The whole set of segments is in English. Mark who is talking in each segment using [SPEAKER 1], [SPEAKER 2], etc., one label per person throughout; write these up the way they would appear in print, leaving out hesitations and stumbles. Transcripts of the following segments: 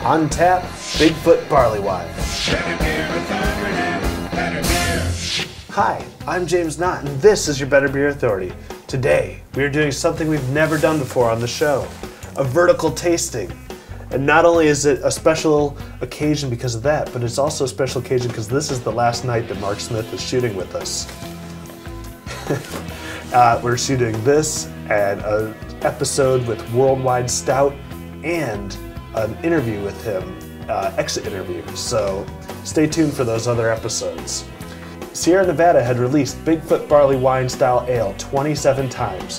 [SPEAKER 1] On tap, Bigfoot Barleywine. Hi, I'm James Knott, and this is your Better Beer Authority. Today, we are doing something we've never done before on the show, a vertical tasting. And not only is it a special occasion because of that, but it's also a special occasion because this is the last night that Mark Smith is shooting with us. We're shooting this and an episode with Worldwide Stout and an interview with him, exit interview. So stay tuned for those other episodes. Sierra Nevada had released Bigfoot Barleywine-style ale 27 times,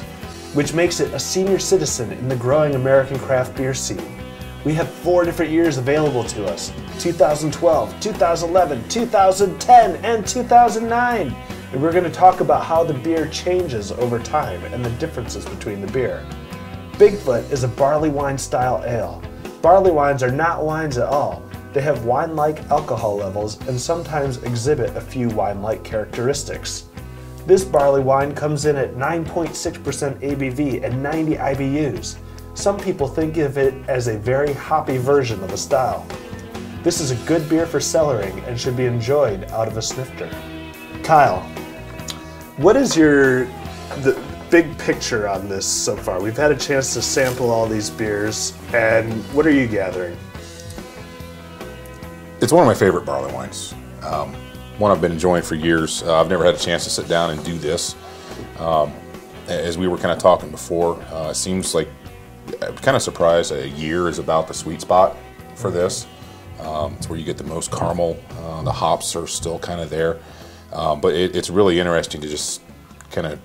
[SPEAKER 1] which makes it a senior citizen in the growing American craft beer scene. We have 4 different years available to us: 2012, 2011, 2010, and 2009. And we're going to talk about how the beer changes over time and the differences between the beer. Bigfoot is a barley wine style ale. Barley wines are not wines at all. They have wine-like alcohol levels and sometimes exhibit a few wine-like characteristics. This barley wine comes in at 9.6% ABV and 90 IBUs. Some people think of it as a very hoppy version of a style. This is a good beer for cellaring and should be enjoyed out of a snifter. Kyle, what is the big picture on this so far? We've had a chance to sample all these beers, and what are you gathering?
[SPEAKER 2] It's one of my favorite barley wines. One I've been enjoying for years. I've never had a chance to sit down and do this. As we were kind of talking before, it seems like I'm kind of surprised a year is about the sweet spot for this. It's where you get the most caramel. The hops are still kind of there. But it's really interesting to just kind of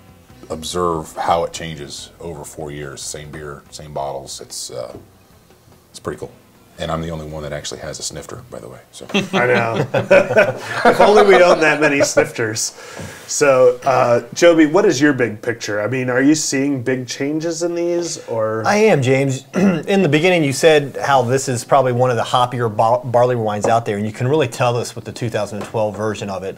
[SPEAKER 2] observe how it changes over 4 years. Same beer, same bottles. It's pretty cool. And I'm the only one that actually has a snifter, by the way. So.
[SPEAKER 1] I know. If only we owned that many snifters. So, Joby, what is your big picture? I mean, are you seeing big changes in these, or?
[SPEAKER 3] I am, James. In the beginning, you said how this is probably one of the hoppier barley wines out there, and you can really tell this with the 2012 version of it.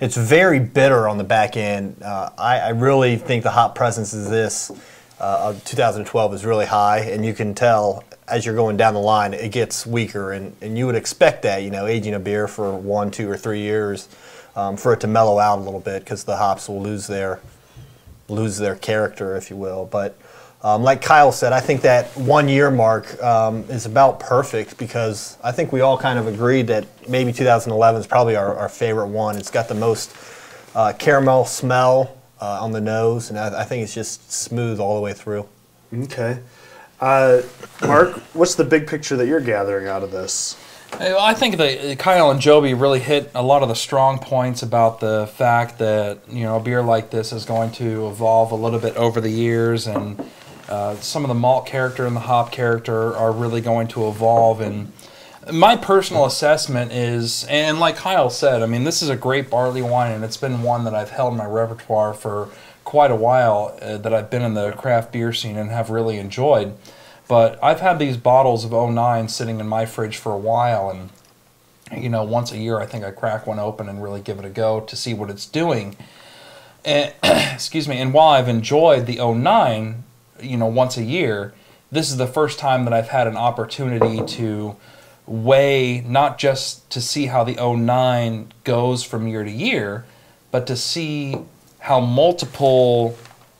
[SPEAKER 3] It's very bitter on the back end. I really think the hop presence of this 2012 is really high, and you can tell as you're going down the line, it gets weaker, and you would expect that, you know, aging a beer for 1, 2, or 3 years, for it to mellow out a little bit because the hops will lose their character, if you will. But like Kyle said, I think that 1 year mark is about perfect because I think we all kind of agreed that maybe 2011 is probably our favorite one. It's got the most caramel smell on the nose, and I think it's just smooth all the way through.
[SPEAKER 1] Okay. Mark, what's the big picture that you're gathering out of this?
[SPEAKER 4] I think that Kyle and Joby really hit a lot of the strong points about the fact that, you know, a beer like this is going to evolve a little bit over the years, and some of the malt character and the hop character are really going to evolve. And my personal assessment is, and like Kyle said, I mean, this is a great barley wine, and it's been one that I've held in my repertoire for quite a while, that I've been in the craft beer scene and have really enjoyed. But I've had these bottles of 09 sitting in my fridge for a while, and you know, once a year I think I crack one open and really give it a go to see what it's doing. And excuse me. And while I've enjoyed the 09, you know, once a year, this is the first time that I've had an opportunity to weigh, not just to see how the 09 goes from year to year, but to see how multiple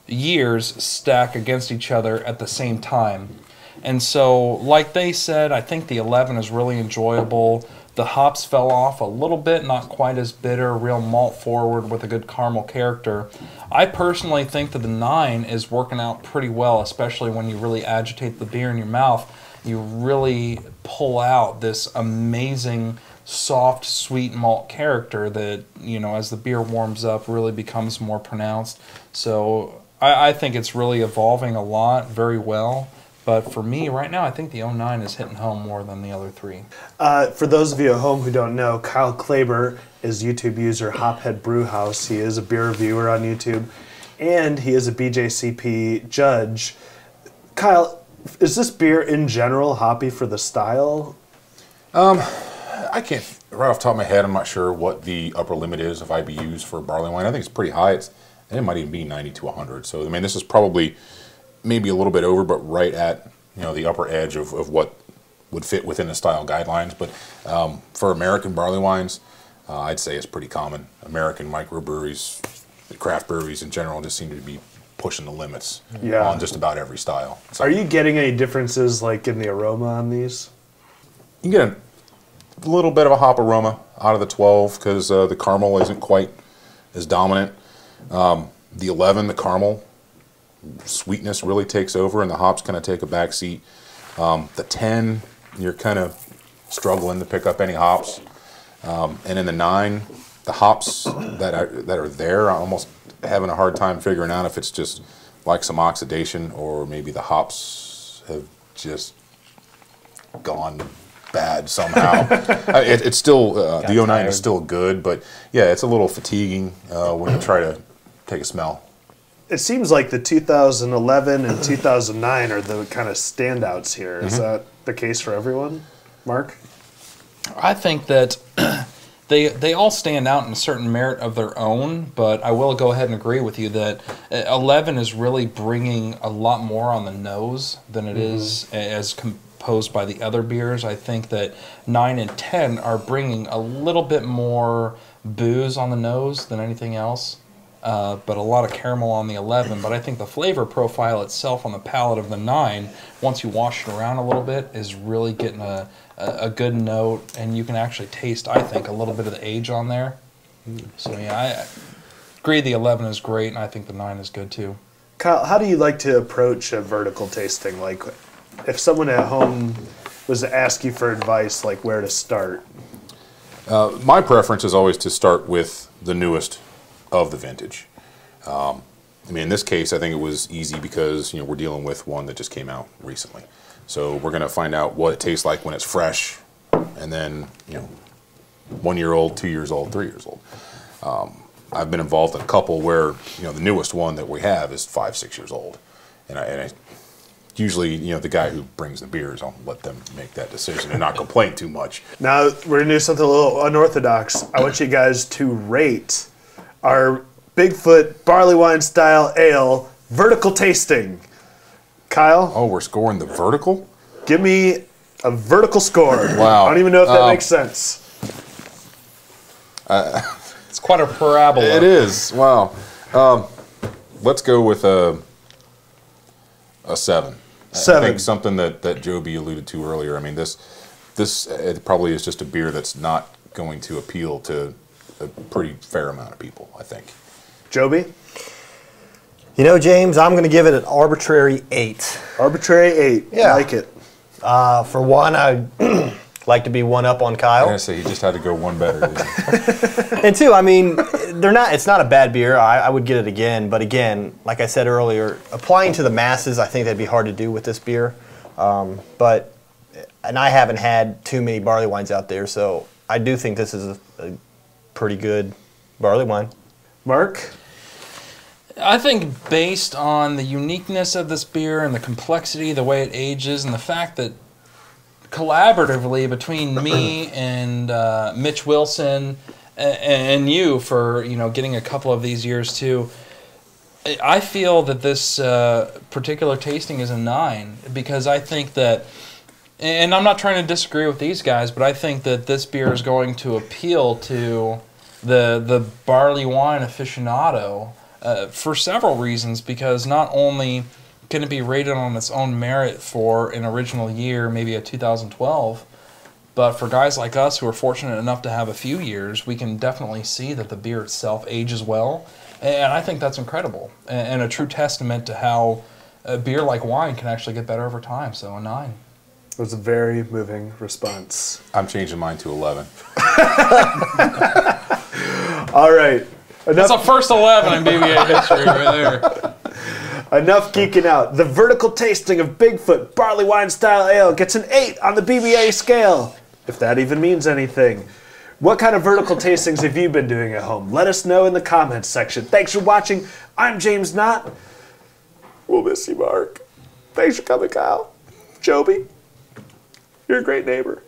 [SPEAKER 4] years stack against each other at the same time. And so, like they said, I think the 11 is really enjoyable. The hops fell off a little bit, not quite as bitter, real malt forward with a good caramel character. I personally think that the 9 is working out pretty well, especially when you really agitate the beer in your mouth. You really pull out this amazing soft, sweet malt character that, you know, as the beer warms up, really becomes more pronounced. So I think it's really evolving a lot, very well. But for me, right now, I think the 09 is hitting home more than the other 3.
[SPEAKER 1] For those of you at home who don't know, Kyle Klaber is YouTube user Hophead Brewhouse. He is a beer reviewer on YouTube, and he is a BJCP judge. Kyle, is this beer in general hoppy for the style?
[SPEAKER 2] I can't, right off the top of my head, I'm not sure what the upper limit is of IBUs for barley wine. I think it's pretty high. And it might even be 90 to 100. So, I mean, this is probably maybe a little bit over, but right at, you know, the upper edge of what would fit within the style guidelines. But for American barley wines, I'd say it's pretty common. American microbreweries, craft breweries in general, just seem to be pushing the limits on just about every style. So,
[SPEAKER 1] are you getting any differences like in the aroma on these?
[SPEAKER 2] you get a little bit of a hop aroma out of the 12 because the caramel isn't quite as dominant. The 11, the caramel sweetness really takes over and the hops kind of take a back seat. The 10, you're kind of struggling to pick up any hops. And in the 9, the hops that are there, I'm almost having a hard time figuring out if it's just like some oxidation or maybe the hops have just gone bad somehow. It's still, the 09 is still good, but yeah, it's a little fatiguing when you try to take a smell.
[SPEAKER 1] It seems like the 2011 and 2009 are the kind of standouts here. Is that the case for everyone? Mark?
[SPEAKER 4] I think that they all stand out in a certain merit of their own, but I will go ahead and agree with you that 11 is really bringing a lot more on the nose than it is as composed by the other beers. I think that 9 and 10 are bringing a little bit more booze on the nose than anything else. But a lot of caramel on the 11. But I think the flavor profile itself on the palate of the 9, once you wash it around a little bit, is really getting a good note. And you can actually taste, I think, a little bit of the age on there. So, yeah, I agree the 11 is great, and I think the 9 is good, too.
[SPEAKER 1] Kyle, how do you like to approach a vertical tasting? Like, if someone at home was to ask you for advice, like where to start?
[SPEAKER 2] My preference is always to start with the newest of the vintage. I mean, in this case, I think it was easy because we're dealing with one that just came out recently. So we're going to find out what it tastes like when it's fresh, and then 1 year old, 2 years old, 3 years old. I've been involved in a couple where the newest one that we have is 5, 6 years old, and I usually the guy who brings the beers, I'll let them make that decision and not complain too much.
[SPEAKER 1] Now we're going to do something a little unorthodox. I want you guys to rate our Bigfoot Barleywine-style ale vertical tasting. Kyle?
[SPEAKER 2] Oh, we're scoring the vertical?
[SPEAKER 1] Give me a vertical score.
[SPEAKER 2] Wow.
[SPEAKER 1] I don't even know if that makes sense.
[SPEAKER 4] It's quite a parabola.
[SPEAKER 2] It is. Wow. Let's go with a 7.
[SPEAKER 1] 7.
[SPEAKER 2] I think something that Joby alluded to earlier. I mean, this it probably is just a beer that's not going to appeal to a pretty fair amount of people, I think.
[SPEAKER 1] Joby?
[SPEAKER 3] James, I'm going to give it an arbitrary 8.
[SPEAKER 1] Arbitrary 8.
[SPEAKER 3] Yeah.
[SPEAKER 1] I like it.
[SPEAKER 3] For one, I'd like to be one up on Kyle.
[SPEAKER 2] I'm going to say you just had to go one better.
[SPEAKER 3] And two, I mean, it's not a bad beer. I would get it again. But again, like I said earlier, applying to the masses, I think that'd be hard to do with this beer. And I haven't had too many barley wines out there, so I do think this is a pretty good barley wine.
[SPEAKER 1] Mark?
[SPEAKER 4] I think based on the uniqueness of this beer and the complexity, the way it ages, and the fact that collaboratively between me and Mitch Wilson and you for getting a couple of these years too, I feel that this particular tasting is a 9 because I think that, and I'm not trying to disagree with these guys, but I think that this beer is going to appeal to the barley wine aficionado for several reasons, because not only can it be rated on its own merit for an original year, maybe a 2012, but for guys like us who are fortunate enough to have a few years, we can definitely see that the beer itself ages well, and I think that's incredible and a true testament to how a beer like wine can actually get better over time, so a 9.
[SPEAKER 1] It was a very moving response.
[SPEAKER 2] I'm changing mine to 11.
[SPEAKER 1] All right.
[SPEAKER 4] That's a first 11 in BBA history right there.
[SPEAKER 1] Enough geeking out. The vertical tasting of Bigfoot Barleywine-style ale gets an 8 on the BBA scale, if that even means anything. What kind of vertical tastings have you been doing at home? Let us know in the comments section. Thanks for watching. I'm James Knott. We'll miss you, Mark. Thanks for coming, Kyle. Joby, you're a great neighbor.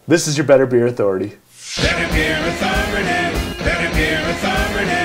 [SPEAKER 1] This is your Better Beer Authority.
[SPEAKER 5] Better Beer Authority. Better Beer Authority.